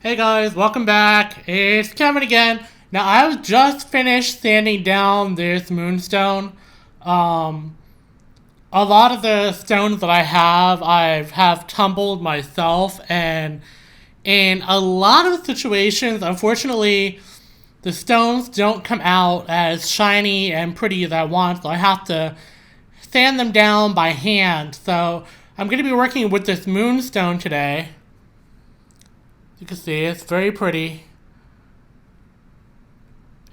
Hey guys, welcome back. It's Kevin again. Now I've just finished sanding down this Moonstone. Um, a lot of the stones that I have tumbled myself, and in a lot of situations, unfortunately, the stones don't come out as shiny and pretty as I want, so I have to sand them down by hand. So I'm going to be working with this Moonstone today. You can see it's very pretty.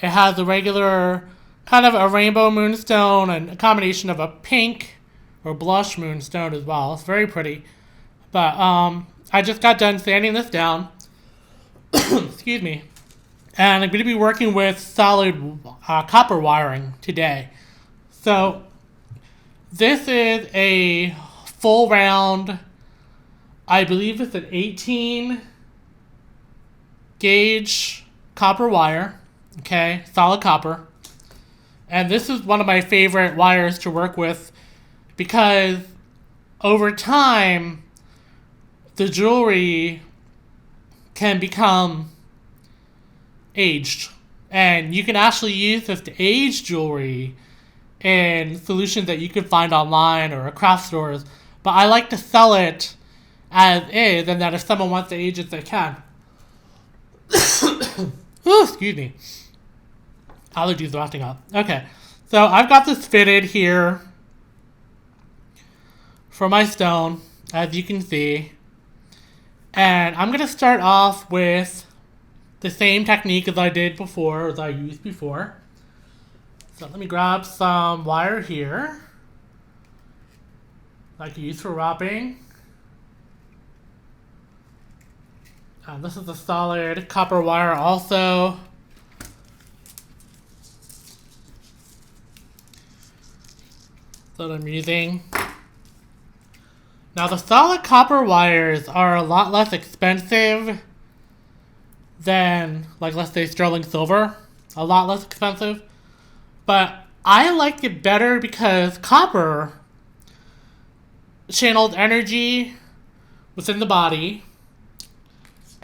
It has a regular, kind of a rainbow moonstone and a combination of a pink or blush moonstone as well. It's very pretty. But I just got done sanding this down. Excuse me. And I'm going to be working with solid copper wiring today. So this is a full round, I believe it's an 18 gauge copper wire, okay, solid copper. And this is one of my favorite wires to work with because over time the jewelry can become aged, and you can actually use this to age jewelry in solutions that you can find online or at craft stores. But I like to sell it as is, and that if someone wants to age it, they can. Ooh, excuse me. Allergies are acting up. Okay, so I've got this fitted here for my stone, as you can see. And I'm going to start off with the same technique as I did before, as I used before. So let me grab some wire here I can use for wrapping. This is a solid copper wire also. That I'm using. Now the solid copper wires are a lot less expensive than, like, let's say sterling silver. A lot less expensive. But I like it better because copper channels energy within the body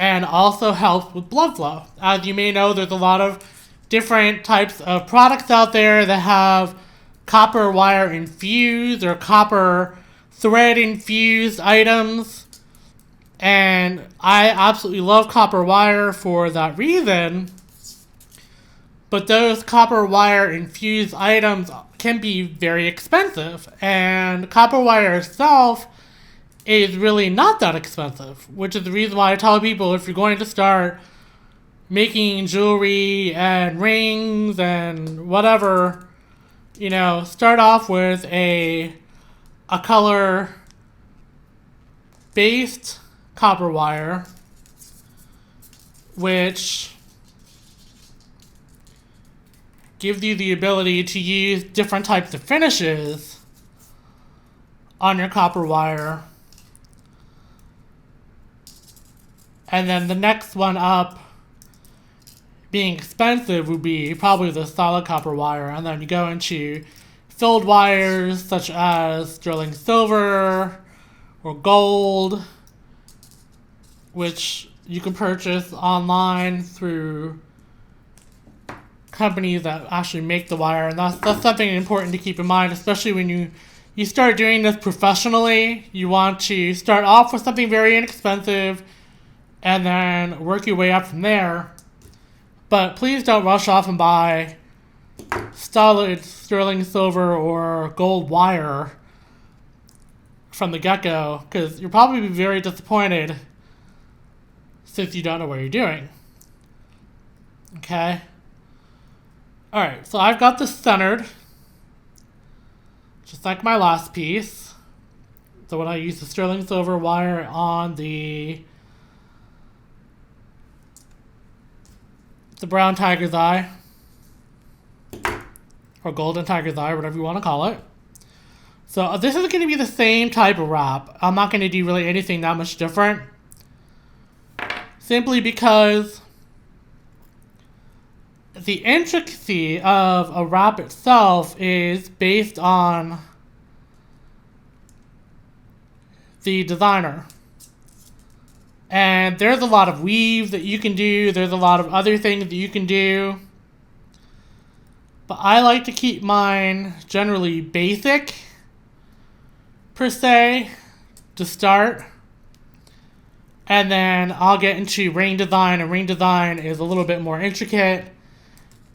and also helps with blood flow. As you may know, there's a lot of different types of products out there that have copper wire infused or copper thread infused items. And I absolutely love copper wire for that reason. But those copper wire infused items can be very expensive. And copper wire itself is really not that expensive, which is the reason why I tell people if you're going to start making jewelry and rings and whatever, you know, start off with a color based copper wire, which gives you the ability to use different types of finishes on your copper wire. And then the next one up, being expensive, would be probably the solid copper wire. And then you go into filled wires such as sterling silver or gold, which you can purchase online through companies that actually make the wire. And that's something important to keep in mind, especially when you start doing this professionally. You want to start off with something very inexpensive and then work your way up from there. But please don't rush off and buy solid sterling silver or gold wire from the get-go, because you'll probably be very disappointed since you don't know what you're doing. Okay? Alright, so I've got this centered, just like my last piece. So when I use the sterling silver wire on the brown tiger's eye, or golden tiger's eye, whatever you want to call it. So this is going to be the same type of wrap. I'm not going to do really anything that much different, simply because the intricacy of a wrap itself is based on the designer. And there's a lot of weave that you can do. There's a lot of other things that you can do. But I like to keep mine generally basic, per se, to start. And then I'll get into ring design, and ring design is a little bit more intricate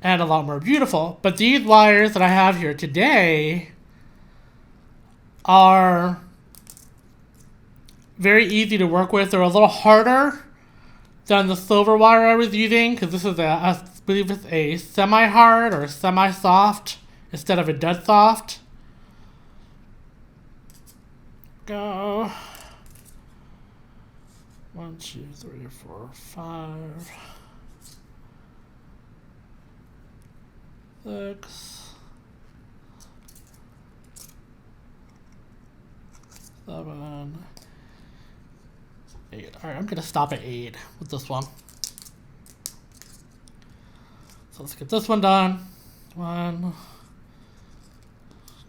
and a lot more beautiful. But these wires that I have here today are very easy to work with. They're a little harder than the silver wire I was using, because this is I believe it's a semi-hard or semi-soft instead of a dead soft. Go. 1, 2, 3, 4, 5, 6, 7, 8. Alright, I'm gonna stop at 8 with this one. So let's get this one done. 1,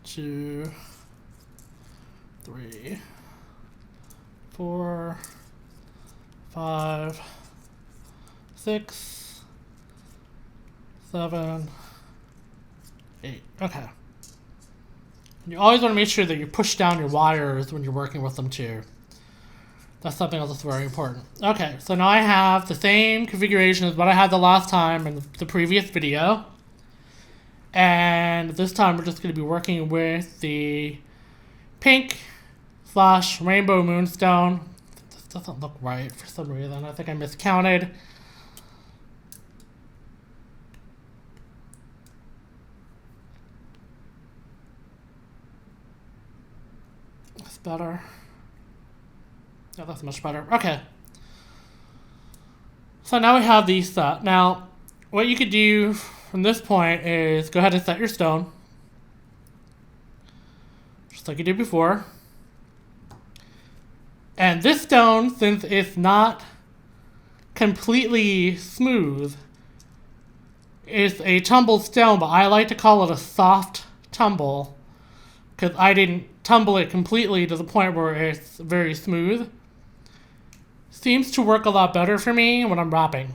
2, 3, 4, 5, 6, 7, 8. Okay. You always want to make sure that you push down your wires when you're working with them too. That's something else that's very important. Okay, so now I have the same configuration as what I had the last time in the previous video. And this time we're just going to be working with the pink / rainbow moonstone. This doesn't look right for some reason. I think I miscounted. That's better. Yeah, that's much better. Okay. So now we have these set. Now, what you could do from this point is go ahead and set your stone. Just like you did before. And this stone, since it's not completely smooth, is a tumbled stone, but I like to call it a soft tumble, because I didn't tumble it completely to the point where it's very smooth. Seems to work a lot better for me when I'm wrapping.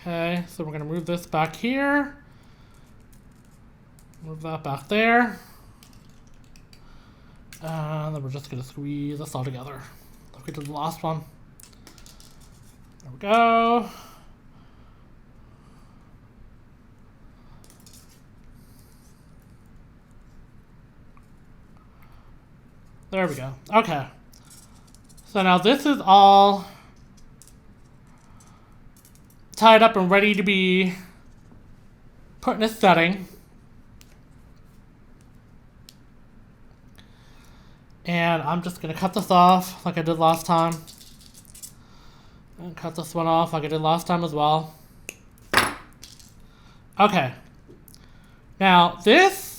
Okay, so we're going to move this back here. Move that back there. And then we're just going to squeeze this all together. Like we did the last one. There we go. There we go. Okay. So now this is all tied up and ready to be put in a setting. And I'm just going to cut this off like I did last time. And cut this one off like I did last time as well. Okay. Now this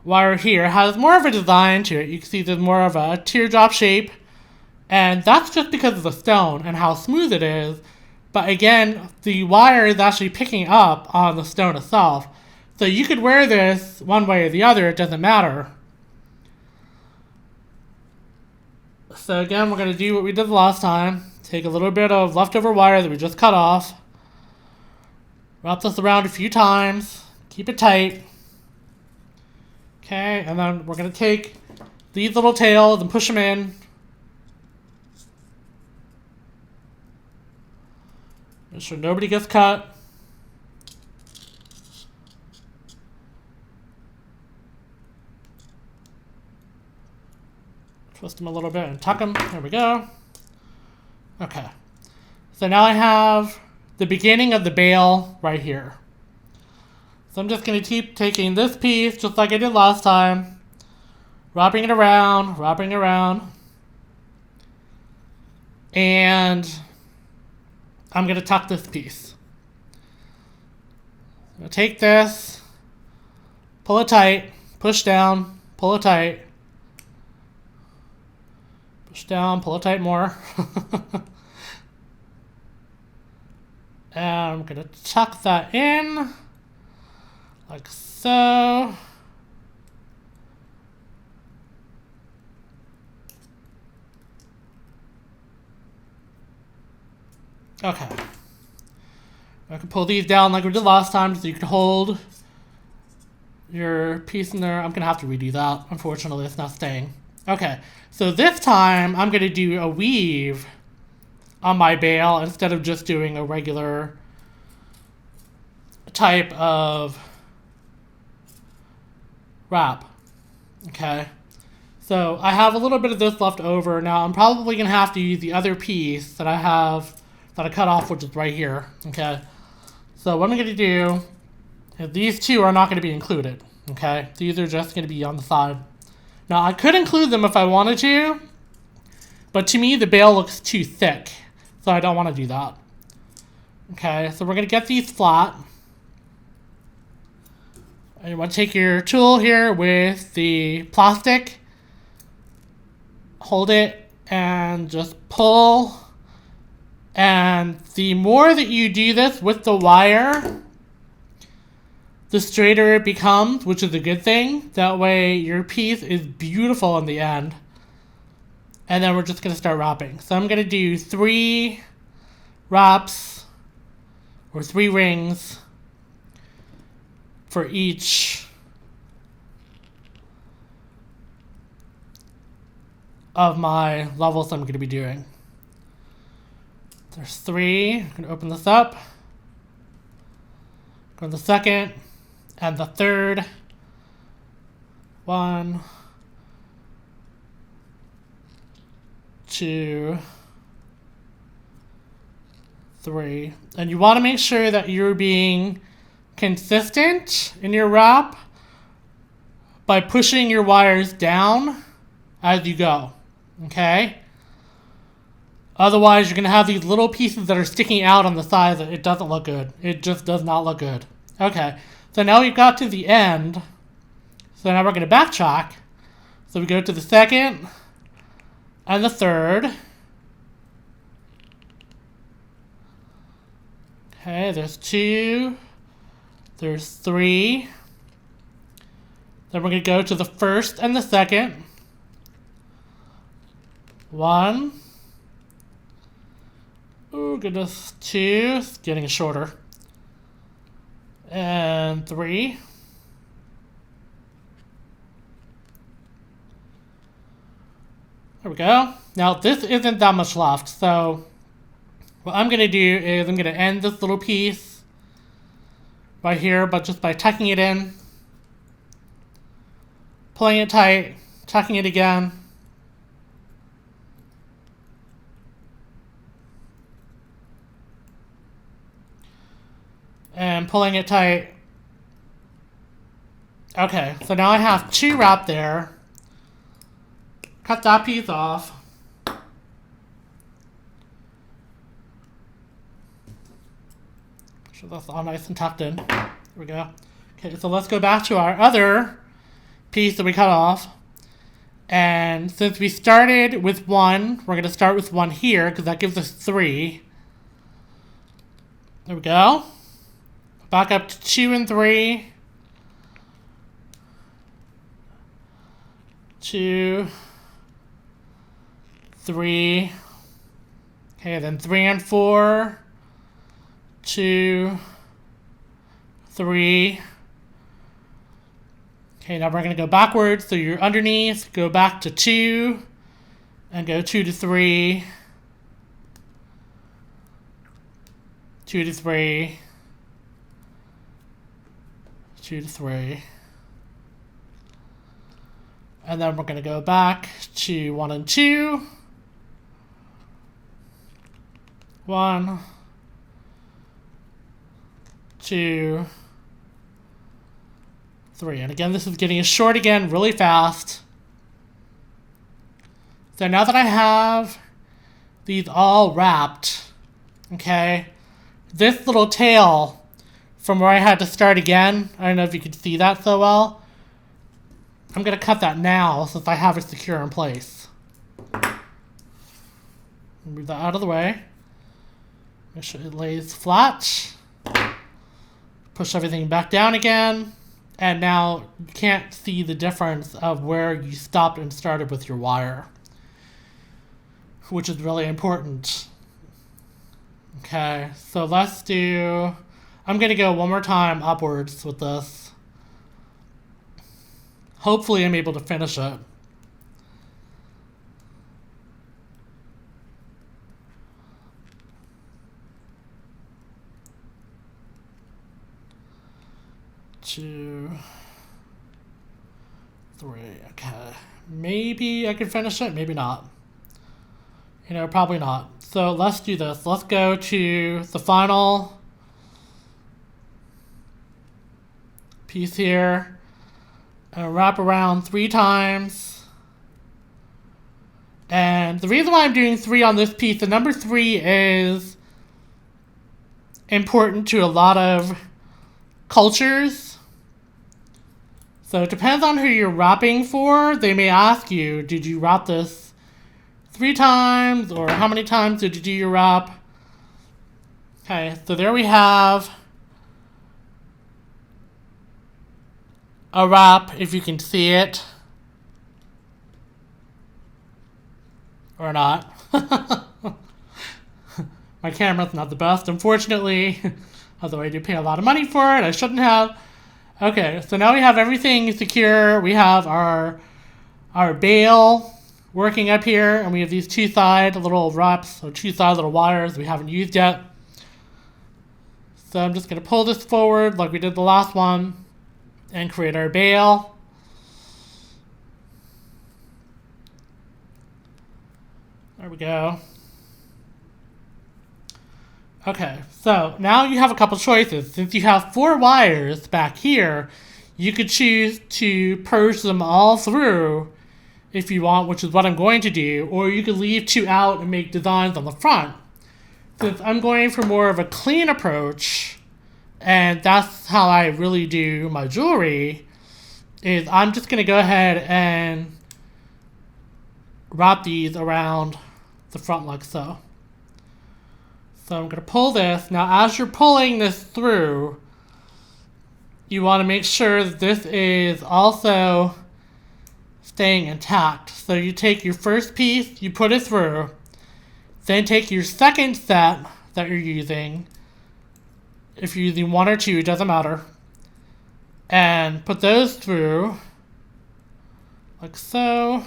wire here has more of a design to it. You can see there's more of a teardrop shape, and that's just because of the stone and how smooth it is. But again, the wire is actually picking up on the stone itself, so you could wear this one way or the other, it doesn't matter. So again, we're going to do what we did last time. Take a little bit of leftover wire that we just cut off, wrap this around a few times, keep it tight. Okay, and then we're going to take these little tails and push them in. Make sure nobody gets cut. Twist them a little bit and tuck them. There we go. Okay. So now I have the beginning of the bail right here. So I'm just going to keep taking this piece, just like I did last time, wrapping it around, and I'm going to tuck this piece. I'm going to take this, pull it tight, push down, pull it tight, push down, pull it tight more. And I'm going to tuck that in. Like so. Okay. I can pull these down like we did last time so you can hold your piece in there. I'm going to have to redo that. Unfortunately, it's not staying. Okay. So this time, I'm going to do a weave on my bail instead of just doing a regular type of wrap. Okay. So I have a little bit of this left over. Now I'm probably going to have to use the other piece that I have that I cut off, which is right here. Okay. So what I'm going to do is these two are not going to be included. Okay. These are just going to be on the side. Now I could include them if I wanted to, but to me the bail looks too thick. So I don't want to do that. Okay. So we're going to get these flat. And you want to take your tool here with the plastic, hold it, and just pull. And the more that you do this with the wire, the straighter it becomes, which is a good thing. That way your piece is beautiful in the end. And then we're just going to start wrapping. So I'm going to do 3 wraps, or 3 rings, for each of my levels I'm going to be doing. There's 3. I'm going to open this up. Go to the second and the third. 1, 2, 3. And you want to make sure that you're being consistent in your wrap by pushing your wires down as you go. Okay? Otherwise, you're going to have these little pieces that are sticking out on the sides. It doesn't look good. It just does not look good. Okay. So now we've got to the end. So now we're going to backtrack. So we go to the second and the third. Okay, there's 2. There's 3. Then we're going to go to the first and the second. 1. Oh, goodness. 2. It's getting shorter. And 3. There we go. Now, this isn't that much left. So, what I'm going to do is I'm going to end this little piece right here, but just by tucking it in, pulling it tight, tucking it again, and pulling it tight. Okay, so now I have 2 wrapped there. Cut that piece off. So that's all nice and tucked in. There we go. Okay, so let's go back to our other piece that we cut off. And since we started with 1, we're going to start with 1 here because that gives us 3. There we go. Back up to 2 and 3. 2, 3. Okay, then 3 and 4. 2, 3. Okay, now we're going to go backwards. So you're underneath, go back to 2, and go 2 to 3. 2 to 3. 2 to 3. And then we're going to go back to 1 and 2. 1, 2, 3. And again, this is getting short again really fast. So now that I have these all wrapped, okay, this little tail from where I had to start again, I don't know if you could see that so well, I'm going to cut that now since I have it secure in place. Move that out of the way. Make sure it lays flat. Push everything back down again. And now you can't see the difference of where you stopped and started with your wire, which is really important. Okay, so let's do... I'm going to go one more time upwards with this. Hopefully I'm able to finish it. Two, three, okay. Maybe I could finish it, maybe not. You know, probably not. So let's do this. Let's go to the final piece here and wrap around 3 times. And the reason why I'm doing 3 on this piece, the number 3 is important to a lot of cultures. So it depends on who you're wrapping for. They may ask you, did you wrap this 3 times? Or how many times did you do your wrap? Okay, so there we have a wrap, if you can see it. Or not. My camera's not the best, unfortunately. Although I do pay a lot of money for it, I shouldn't have. Okay, so now we have everything secure. We have our bail working up here, and we have these 2 side little wraps, or 2 side little wires we haven't used yet. So I'm just going to pull this forward like we did the last one and create our bail. There we go. Okay, so now you have a couple choices. Since you have 4 wires back here, you could choose to purge them all through if you want, which is what I'm going to do, or you could leave 2 out and make designs on the front. Since I'm going for more of a clean approach, and that's how I really do my jewelry, is I'm just going to go ahead and wrap these around the front like so. So I'm going to pull this. Now as you're pulling this through, you want to make sure that this is also staying intact. So you take your first piece, you put it through, then take your second set that you're using, if you're using 1 or 2, it doesn't matter, and put those through like so.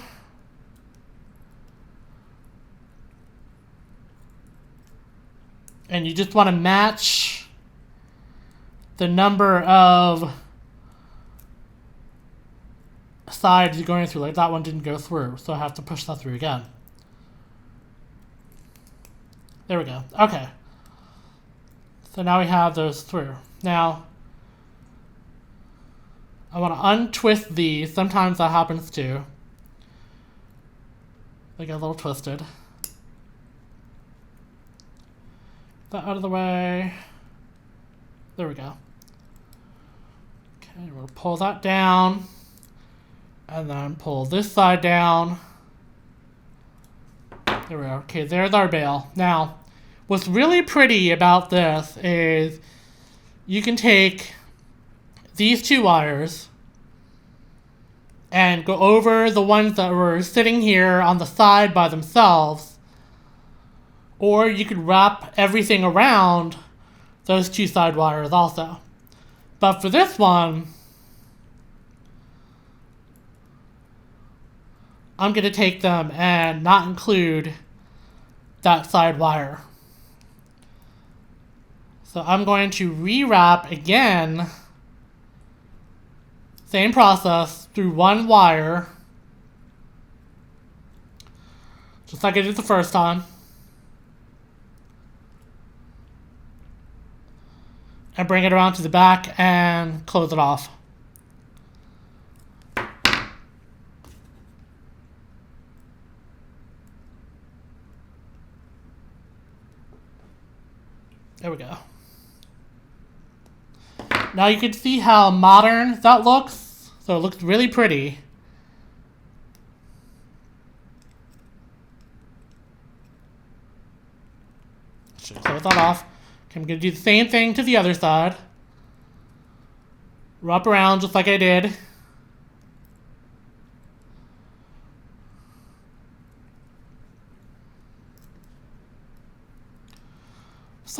And you just want to match the number of sides you're going through. Like that one didn't go through, so I have to push that through again. There we go. Okay. So now we have those through. Now, I want to untwist these. Sometimes that happens too. They get a little twisted. That out of the way. There we go. Okay, we'll pull that down. And then pull this side down. There we go. Okay, there's our bail. Now, what's really pretty about this is you can take these 2 wires and go over the ones that were sitting here on the side by themselves. Or you could wrap everything around those 2 side wires also. But for this one, I'm going to take them and not include that side wire. So I'm going to rewrap again, same process, through 1 wire, just like I did the first time. And bring it around to the back and close it off. There we go. Now you can see how modern that looks. So it looks really pretty. Should close that off. Okay, I'm going to do the same thing to the other side. Wrap around just like I did.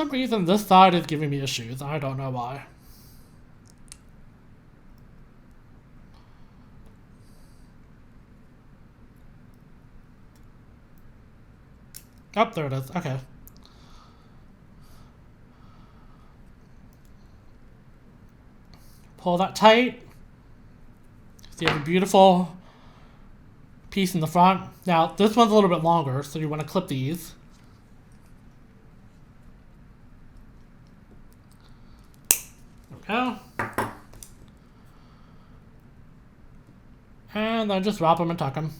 some reason this side is giving me issues. I don't know why. Oh, there it is. Okay. Pull that tight. So you have a beautiful piece in the front. Now, this one's a little bit longer, so you want to clip these. There we go. And then just wrap them and tuck them.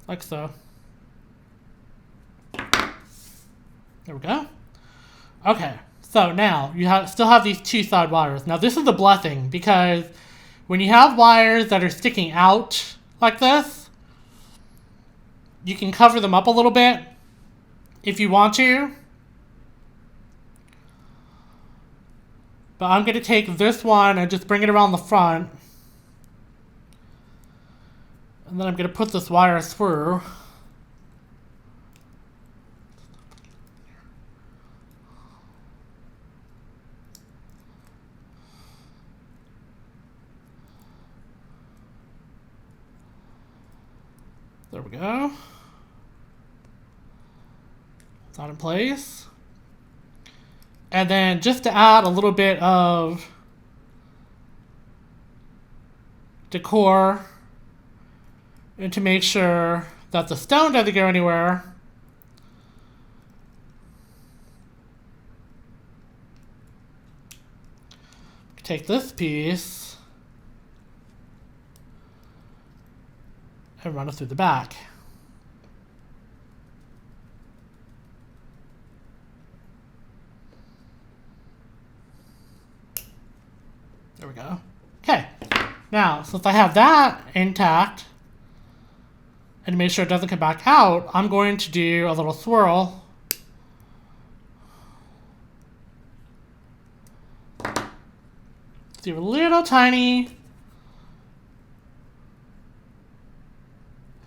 Like so. There we go. Okay, so now you still have these two side wires. Now this is a blessing because when you have wires that are sticking out like this, you can cover them up a little bit if you want to. But I'm going to take this one and just bring it around the front. And then I'm going to put this wire through. There we go. It's not in place. And then just to add a little bit of decor and to make sure that the stone doesn't go anywhere, take this piece and run it through the back. There we go. Okay. Now, since I have that intact, and to make sure it doesn't come back out, I'm going to do a little swirl. Do a little tiny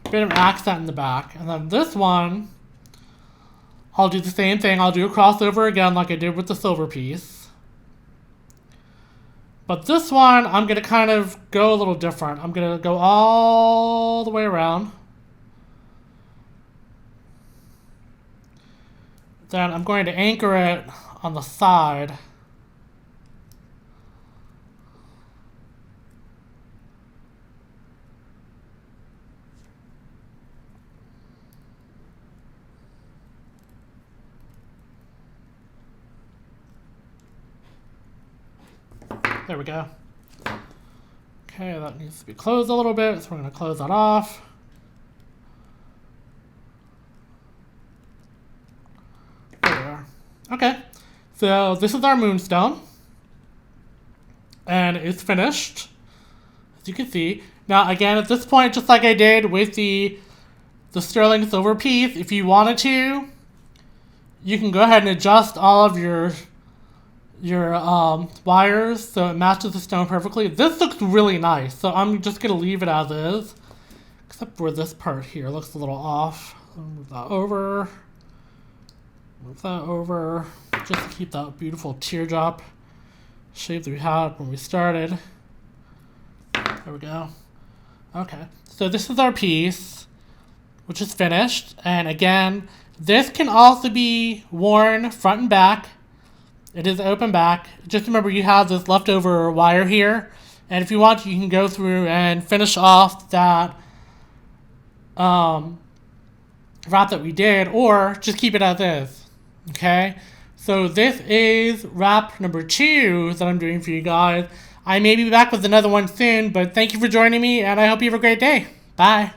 bit of accent in the back. And then this one, I'll do the same thing. I'll do a crossover again like I did with the silver piece. But this one, I'm going to kind of go a little different. I'm going to go all the way around. Then I'm going to anchor it on the side. There we go. Okay, that needs to be closed a little bit, so we're going to close that off. There we are. Okay, so this is our Moonstone. And it's finished, as you can see. Now, again, at this point, just like I did with the sterling silver piece, if you wanted to, you can go ahead and adjust all of your wires so it matches the stone perfectly. This looks really nice, so I'm just going to leave it as is, except for this part here looks a little off. I'll move that over, just to keep that beautiful teardrop shape that we had when we started. There we go. Okay, so this is our piece, which is finished, and again, this can also be worn front and back. It is open back. Just remember you have this leftover wire here. And if you want, you can go through and finish off that wrap that we did, or just keep it as is. Okay? So this is wrap number 2 that I'm doing for you guys. I may be back with another one soon, but thank you for joining me, and I hope you have a great day. Bye.